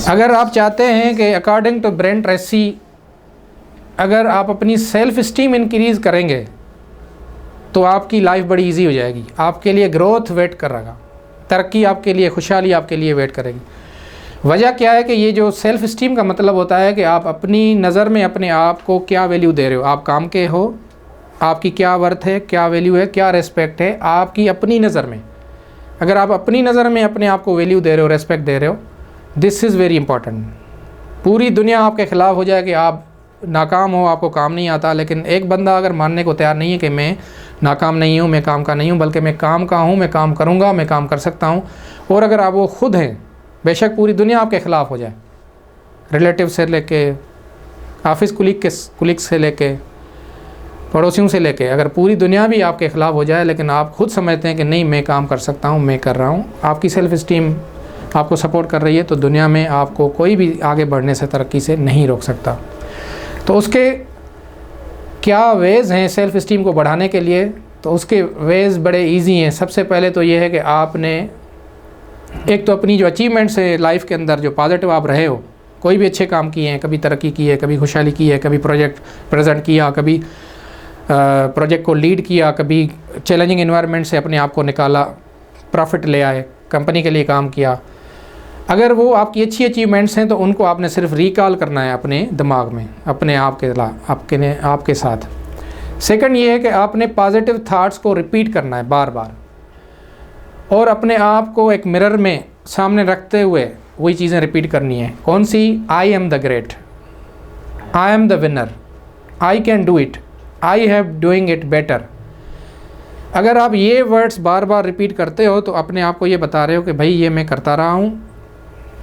अगर आप चाहते हैं कि अकॉर्डिंग टू ब्रेन ट्रेसी, अगर आप अपनी सेल्फ इस्टीम इंक्रीज़ करेंगे तो आपकी लाइफ बड़ी इजी हो जाएगी। आपके लिए ग्रोथ वेट करेगा, तरक्की आपके लिए, खुशहाली आपके लिए वेट करेगी। वजह क्या है कि ये जो सेल्फ इस्टीम का मतलब होता है कि आप अपनी नज़र में अपने आप को क्या वैल्यू दे रहे हो, आप काम के हो, आपकी क्या वर्थ है, क्या वैल्यू है, क्या रेस्पेक्ट है आपकी अपनी नज़र में। अगर आप अपनी नज़र में अपने आप को वैल्यू दे रहे हो, रेस्पेक्ट दे रहे हो, दिस इज़ वेरी इंपॉर्टेंट। पूरी दुनिया आपके ख़िलाफ़ हो जाए कि आप नाकाम हो, आपको काम नहीं आता, लेकिन एक बंदा अगर मानने को तैयार नहीं है कि मैं नाकाम नहीं हूँ, मैं काम का नहीं हूँ, बल्कि मैं काम का हूँ, मैं काम करूँगा, मैं काम कर सकता हूँ, और अगर आप वो खुद हैं, बेशक पूरी दुनिया आपके ख़िलाफ़ हो जाए, रिलेटिव से लेके, ऑफिस कुलीग से लेके, पड़ोसियों से लेके, अगर पूरी दुनिया भी आपके ख़िलाफ़ हो जाए, लेकिन आप खुद समझते हैं कि नहीं मैं काम कर सकता हूँ, मैं कर रहा हूँ, आपकी सेल्फ़ इस्टीम आपको सपोर्ट कर रही है, तो दुनिया में आपको कोई भी आगे बढ़ने से, तरक्की से नहीं रोक सकता। तो उसके क्या वेज़ हैं सेल्फ़ इस्टीम को बढ़ाने के लिए? तो उसके वेज़ बड़े इजी हैं। सबसे पहले तो ये है कि आपने एक तो अपनी जो अचीवमेंट्स है लाइफ के अंदर, जो पॉजिटिव आप रहे हो, कोई भी अच्छे काम किए हैं, कभी तरक्की की है, कभी खुशहाली की है, कभी प्रोजेक्ट प्रेजेंट किया, कभी प्रोजेक्ट को लीड किया, कभी चैलेंजिंग एनवायरनमेंट से अपने आप को निकाला, प्रॉफिट ले आए, कंपनी के लिए काम किया, अगर वो आपकी अच्छी अचीवमेंट्स हैं तो उनको आपने सिर्फ रिकॉल करना है अपने दिमाग में, अपने आप के आपके साथ। सेकंड ये है कि आपने पॉजिटिव थाट्स को रिपीट करना है बार बार, और अपने आप को एक मिरर में सामने रखते हुए वही चीज़ें रिपीट करनी है। कौन सी? I am the great, I am the winner, I can do it, I have doing it better. अगर आप ये वर्ड्स बार बार रिपीट करते हो तो अपने आप को ये बता रहे हो कि भाई ये मैं करता रहा हूँ,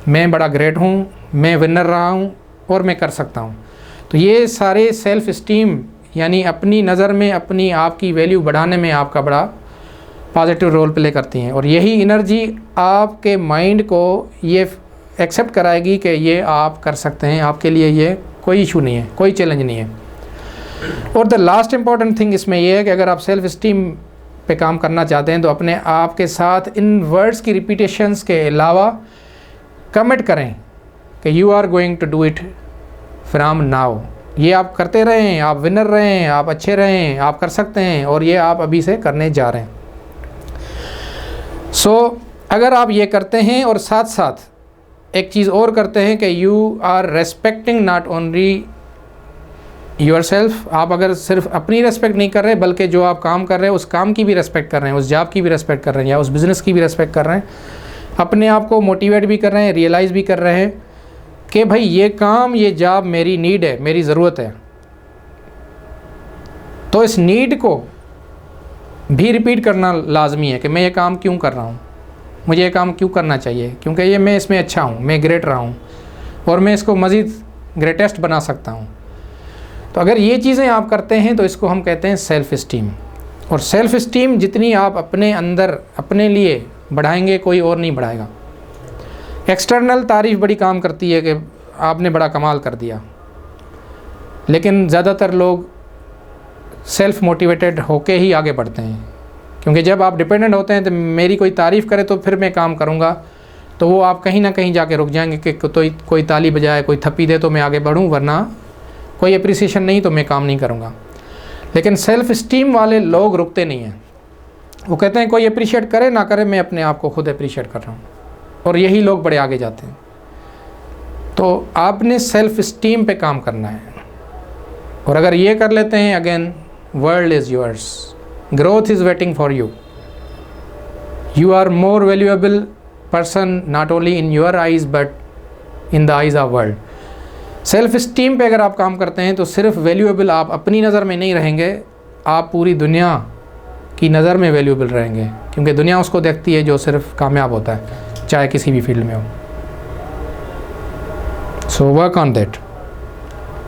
मैं बड़ा ग्रेट हूँ, मैं विनर रहा हूँ और मैं कर सकता हूँ। तो ये सारे सेल्फ़ इस्टीम यानी अपनी नज़र में अपनी आप की वैल्यू बढ़ाने में आपका बड़ा पॉजिटिव रोल प्ले करती हैं, और यही एनर्जी आपके माइंड को ये एक्सेप्ट कराएगी कि ये आप कर सकते हैं, आपके लिए ये कोई इशू नहीं है, कोई चैलेंज नहीं है। और द लास्ट इम्पॉर्टेंट थिंग इसमें यह है कि अगर आप सेल्फ़ इस्टीम पे काम करना चाहते हैं तो अपने आप के साथ इन वर्ड्स की रिपीटेशंस के अलावा कमिट करें कि you are going to do it from now. ये आप करते रहें, आप विनर रहें, आप अच्छे रहें, आप कर सकते हैं, और ये आप अभी से करने जा रहे हैं। अगर आप ये करते हैं और साथ साथ एक चीज़ और करते हैं कि you are respecting not only yourself, आप अगर सिर्फ अपनी रेस्पेक्ट नहीं कर रहे बल्कि जो आप काम कर रहे हैं उस काम की भी रेस्पेक्ट कर रहे हैं, उस जॉब की भी रेस्पेक्ट कर रहे हैं, या उस बिज़नेस की भी रेस्पेक्ट कर रहे हैं, अपने आप को मोटिवेट भी कर रहे हैं, रियलाइज़ भी कर रहे हैं कि भाई ये काम, ये जॉब मेरी नीड है, मेरी ज़रूरत है। तो इस नीड को भी रिपीट करना लाजमी है कि मैं ये काम क्यों कर रहा हूँ, मुझे ये काम क्यों करना चाहिए, क्योंकि ये मैं इसमें अच्छा हूँ, मैं ग्रेट रहा हूँ और मैं इसको मज़ीद ग्रेटेस्ट बना सकता हूँ। तो अगर ये चीज़ें आप करते हैं तो इसको हम कहते हैं सेल्फ़ इस्टीम। और सेल्फ़ इस्टीम जितनी आप अपने अंदर अपने लिए बढ़ाएंगे, कोई और नहीं बढ़ाएगा। एक्सटर्नल तारीफ़ बड़ी काम करती है कि आपने बड़ा कमाल कर दिया, लेकिन ज़्यादातर लोग सेल्फ़ मोटिवेटेड होके ही आगे बढ़ते हैं, क्योंकि जब आप डिपेंडेंट होते हैं तो मेरी कोई तारीफ़ करे तो फिर मैं काम करूँगा, तो वो आप कहीं ना कहीं जाके रुक जाएंगे कि कोई ताली बजाए, कोई थप्पी दे तो मैं आगे बढ़ूँ, वरना कोई अप्रिसिएशन नहीं तो मैं काम नहीं करूँगा। लेकिन सेल्फ़ इस्टीम वाले लोग रुकते नहीं हैं, वो कहते हैं कोई अप्रिशिएट करे ना करे, मैं अपने आप को खुद अप्रिशिएट कर रहा हूँ, और यही लोग बड़े आगे जाते हैं। तो आपने सेल्फ़ इस्टीम पे काम करना है, और अगर ये कर लेते हैं, again world is yours, growth is waiting for you, you are more valuable person not only in your eyes but in the eyes of world. Self esteem पे अगर आप काम करते हैं तो सिर्फ वैल्यूएबल आप अपनी नज़र में नहीं रहेंगे, आप पूरी दुनिया की नज़र में वैल्यूएबल रहेंगे, क्योंकि दुनिया उसको देखती है जो सिर्फ कामयाब होता है, चाहे किसी भी फील्ड में हो। So work on that.